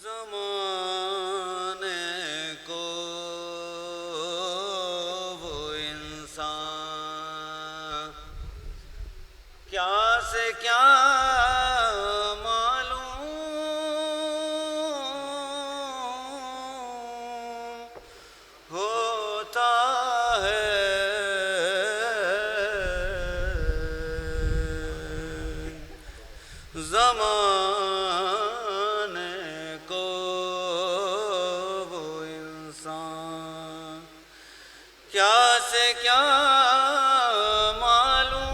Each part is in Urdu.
زمانے کو وہ انسان کیا سے کیا معلوم ہوتا ہے، زمانے کو وہ انسان کیا سے کیا معلوم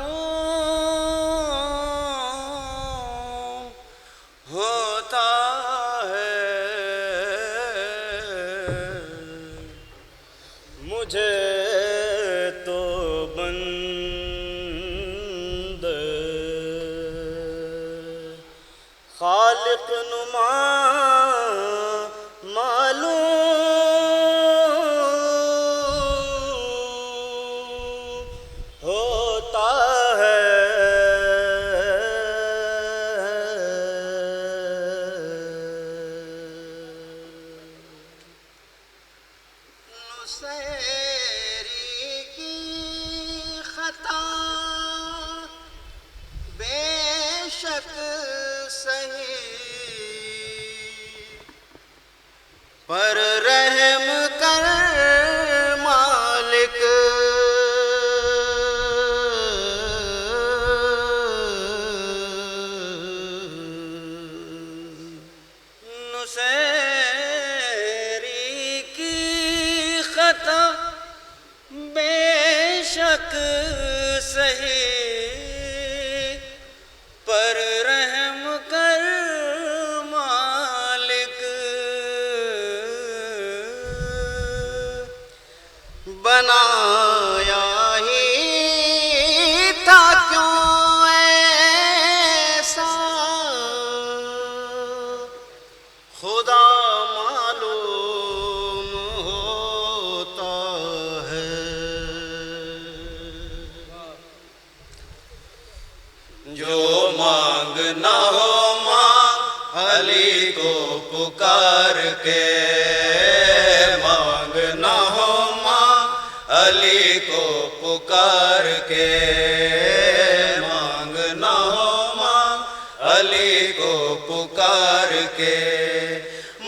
ہوتا ہے۔ مجھے تو بندے خالق نما معلوم ہوتا ہے۔ نصیری کی خطا بے شک صحیح، پر رحم کر مالک نصیری کی خطا بے شک صحیح، پر رحم کر مالک، بنایا ہی تھا کیوں ایسا خدا معلوم ہوتا ہے۔ جو مانگنا ہو مانگ علی کو پکار کے، مانگنا ہو مانگ علی کو پکار کے، مانگنا ہو مانگ علی کو پکار کے،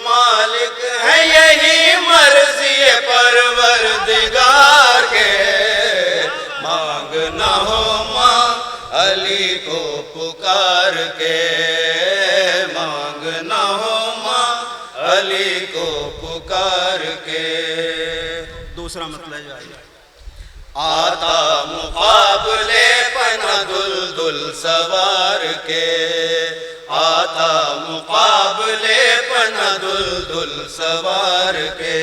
مالک ہے یہی مرضی پروردگار کے، مانگنا ہو مانگ علی کو پکار کے، مانگنا ہو مانگ علی کو پکار کے۔ دوسرا مطلب جو ہے آتا مقابلے پناہ دلدل سوار کے، آتا مقابلے پناہ دلدل سوار کے،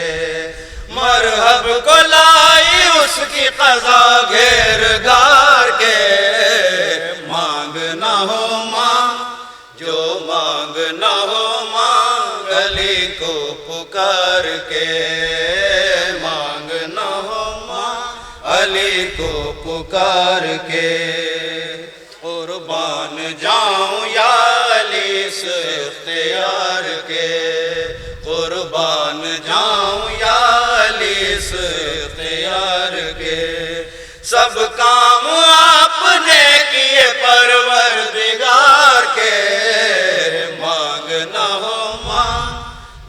مرحب کو لائی اس کی قضا گھیر گار کے، مانگنا ہو مانگ جو مانگنا ہو مانگ علی کو پکار کے، مانگنا ہو مانگ علی کو پکار کے، قربان جاؤں یا علی سے اختیار کے، قربان جاؤں یا علی سے اختیار کے، سب کام آپ نے کیے پروردگار کے، مانگنا ہو مانگ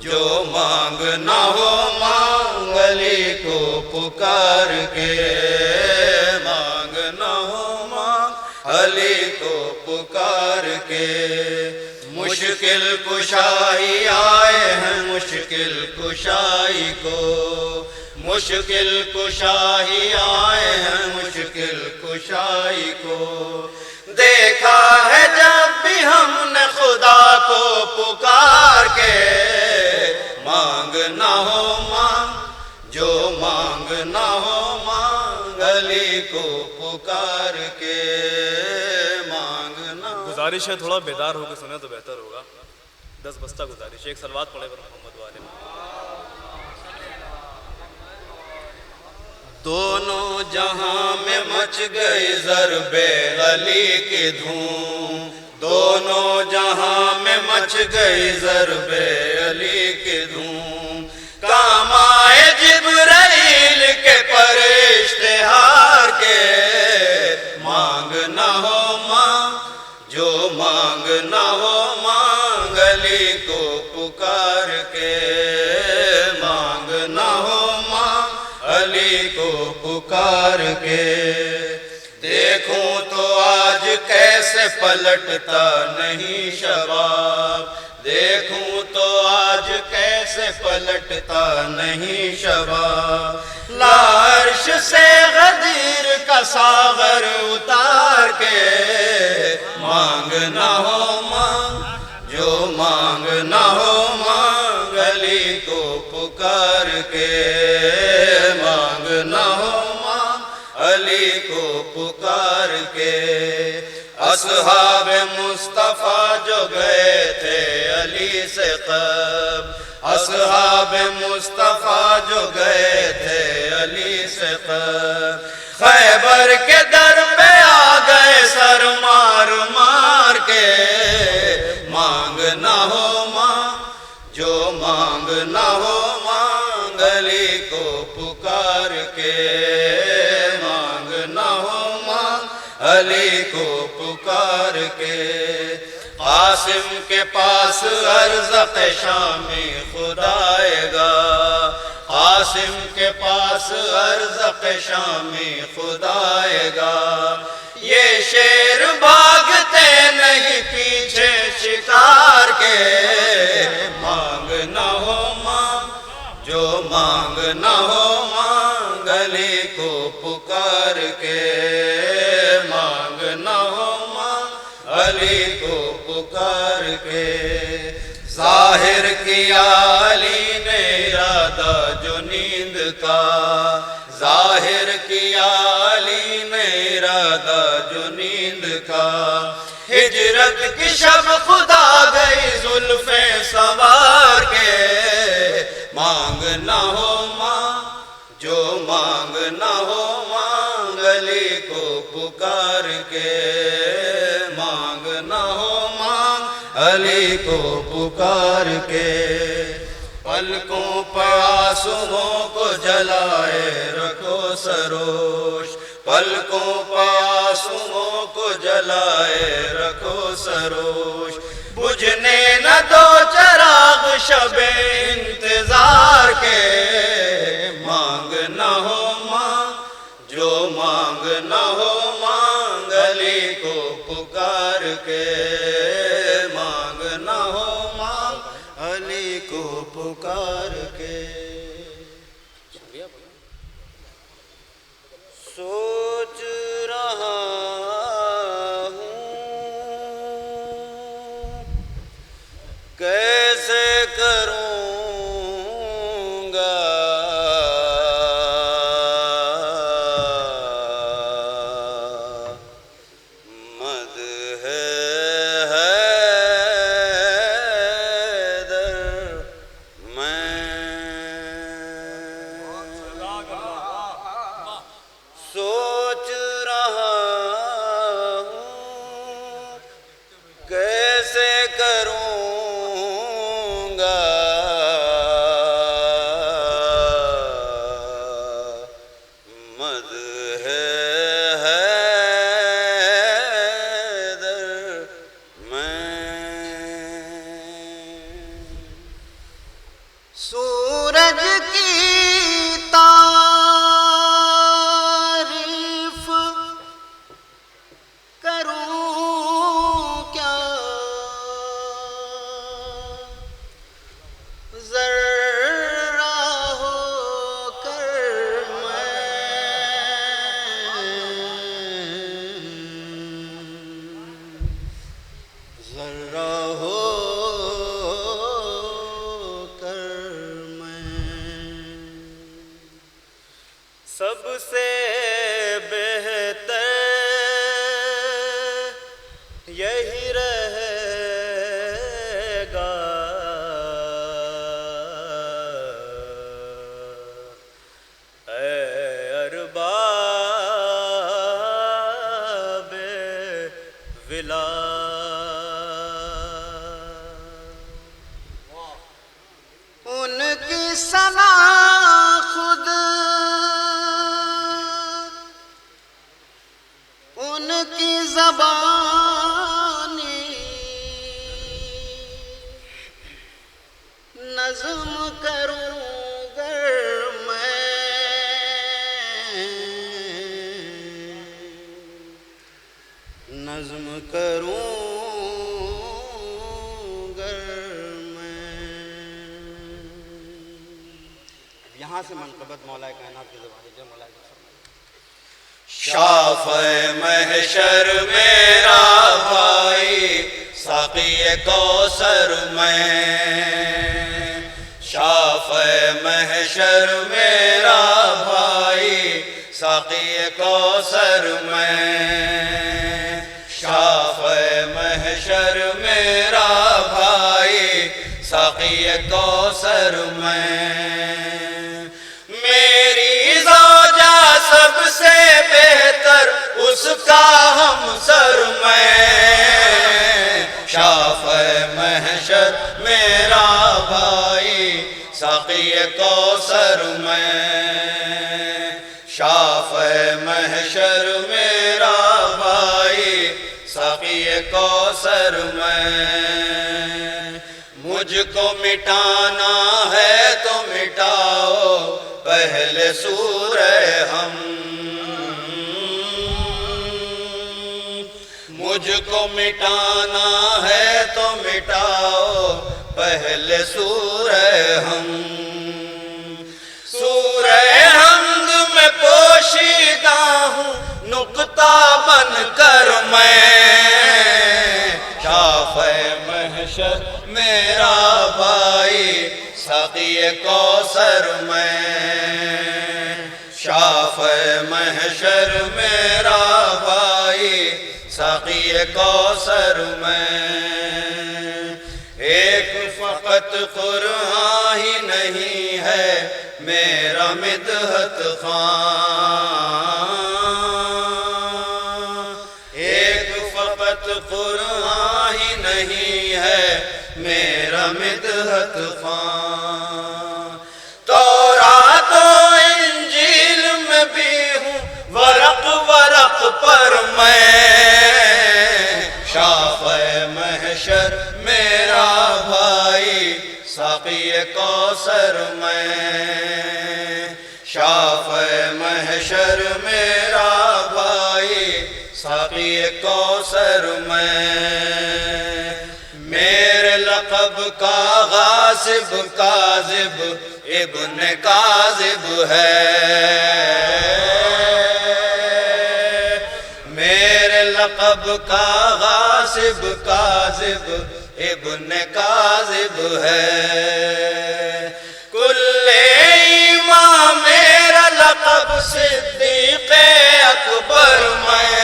جو مانگنا ہو مانگ علی کو پکار کے، مانگنا ہو مانگ علی کو پکار کے، مشکل کشائی آئے ہیں مشکل کشائی کو، مشکل کشائی آئے ہیں مشکل کشائی کو، دیکھا ہے جب بھی ہم نے خدا کو پکار کے، مانگنا ہو مانگ جو مانگنا ہو مانگ علی کو پکار کے، مانگنا۔ گزارش ہے تھوڑا بیدار ہو کے سنیں تو بہتر ہوگا، 10 بستہ گزارش ہے، ایک صلوات پڑھے پر محمد والے۔ دونوں جہاں میں مچ گئی ضرب علی کی دھوم، دونوں جہاں میں مچ مچ گئی ضرب علی کی دھوم، کام آئے جبرائیل کے پر اشتہار کے، مانگ نہ ہو مانگ جو مانگ نہ ہو مانگ علی کو پکار کے، مانگ نہ ہو مانگ علی کو پکار کے۔ دیکھوں تو آج کیسے پلٹتا نہیں شباب، دیکھوں تو آج کیسے پلٹتا نہیں شباب، لعرش سے غدیر کا ساغر اتار کے، مانگ نہ ہو مانگ جو مانگ نہ ہو مانگ علی کو پکار کے، مانگ نہ ہو مانگ علی کو پکار کے۔ اصحاب مصطفیٰ جو گئے تھے علی سے قبل، اصحاب مصطفیٰ جو گئے تھے علی سے قبل، خیبر کے در پہ آ گئے سر مار مار کے، مانگ نہ ہو مانگ جو مانگ نہ ہو مانگ علی کو پکار کے، مانگ نہ ہو مانگ علی کو پکار کے۔ قاسم کے پاس ارزق شامی خدا آئے گا، قاسم کے پاس ارزق شامی خدا آئے گا، یہ شیر بھاگتے نہیں پیچھے شکار کے، مانگ نہ ہو مانگ جو مانگ نہ ہو مانگ علی کو پکار کے، مانگ نہ ہو مانگ علی کو پکار کے۔ ظاہر کیا علی نے ارادہ جو نیند کا، ظاہر کیا علی نے ارادہ جو نیند کا، ہجرت کی شب خدا گئی زلفیں سوار کے، مانگ نہ ہو مانگ جو مانگ نہ ہو مانگ علی کو پکار کے، مانگ نہ ہو مانگ علی کو پکار کے۔ پلکوں پہ آنسوؤں کو جلائے رکھو سروش، پلکوں پہ آنسوؤں کو جلائے رکھو سروش، بجھنے نہ دو چراغ شب انتظار کے، مانگ نہ ہو مانگ جو مانگ نہ ہو مانگ علی کو پکار کے، مانگ نہ ہو مانگ علی کو پکار کے۔ سوچ رہا ہوں کیسے کروں گا مدح حیدر میں، سوچ رہا ہوں کیسے کروں گا مدح حیدر میں۔ سورج کی تعریف کروں کیا، ذرہ ہو کر ذرہ ہو کر نظم کروں گر میں، نظم کروں گر میں. یہاں سے منقبت مولا کائنات کی زبان ہے. مولا شافع محشر میرا بھائی ساقی کوثر میں، شافع محشر میرا بھائی ساقی کوثر میں، شافع محشر میرا بھائی ساقی کوثر میں. میری زوجہ سب سے بہتر اس کا ہمسر میں، شافع محشر میرا بھائی ساقی کوثر میں، شافع محشر میرا بھائی ساقی کوثر میں. مجھ کو مٹانا ہے تو مٹاؤ پہلے سورہ ہم، مجھ کو مٹانا ہے تو مٹاؤ پہلے سورہ ہم. سورہ حمد میں پوشیدہ ہوں نقطہ بن کر میں، شافع محشر میرا بھائی ساقی کوثر میں، شافع محشر میرا بھائی ساقی کوثر میں. ایک فقط قرآن ہی نہیں ہے میرا مدحت خواں، ایک فقط قرآن ہی نہیں ہے میرا مدحت خواں. تورات و انجیل میں بھی ہوں ورق ورق پر میں، شافع محشر میرا بھائی ساقی کوثر میں، شافع محشر میرا بھائی ساقی کوثر میں. میرے لقب کا غاصب کاذب ابن کاذب ہے، میرے لقب کا غاصب کاذب ابن کاذب ہے. کل ایمان میرا لقب صدیق اکبر میں،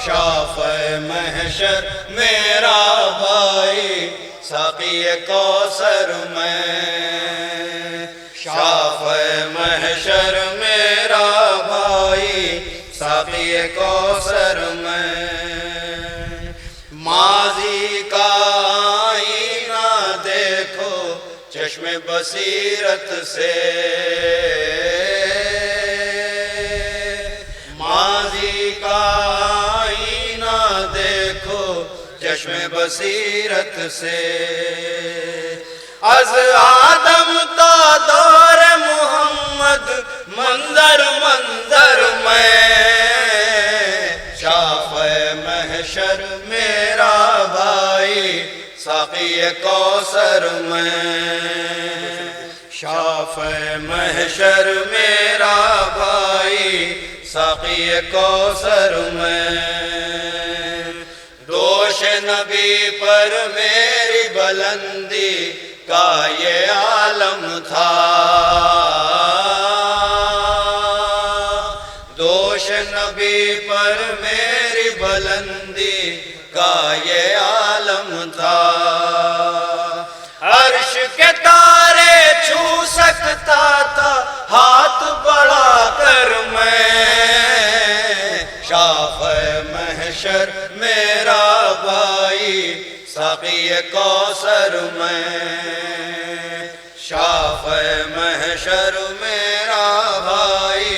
شافع محشر میرا بھائی ساقی کوثر میں، شافع محشر میرا بھائی ساقی کوثر میں. ماضی کا آئینہ دیکھو چشم بصیرت سے، ماضی کا آئینہ دیکھو چشم بصیرت سے. از آدم تا دور محمد منظر منظر میں، شافع محشر میرا بھائی ساقی کوثر میں، شافع محشر میرا بھائی ساقی کوثر میں. دوش نبی پر میری بلندی کا یہ عالم تھا، دوش نبی پر میری بلندی کا یہ عالم تھا. عرش کے تارے چھو سکتا تھا ہاتھ بڑھا کر میں، شافع محشر میرا بھائی ساقی کوثر میں، شافع محشر میرا بھائی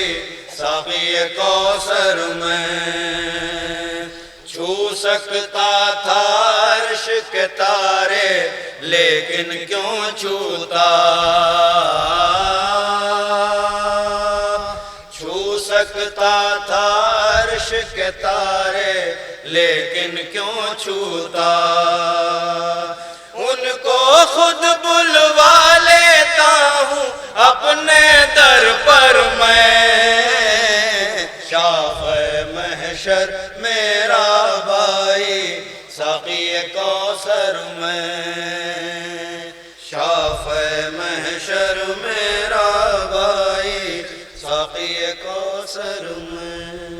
ساقی کوثر میں. چھو سکتا تھا عرش کے کے تارے لیکن کیوں چھوتا، چھو سکتا تھا عرش کے تارے لیکن کیوں چھوتا، ان کو خود بلوا لیتا ہوں اپنے در پر میں، شاخ محشر میرا بھائی ساقی کوثر میں، شاخ محشر میرا بھائی ساقی کوثر میں۔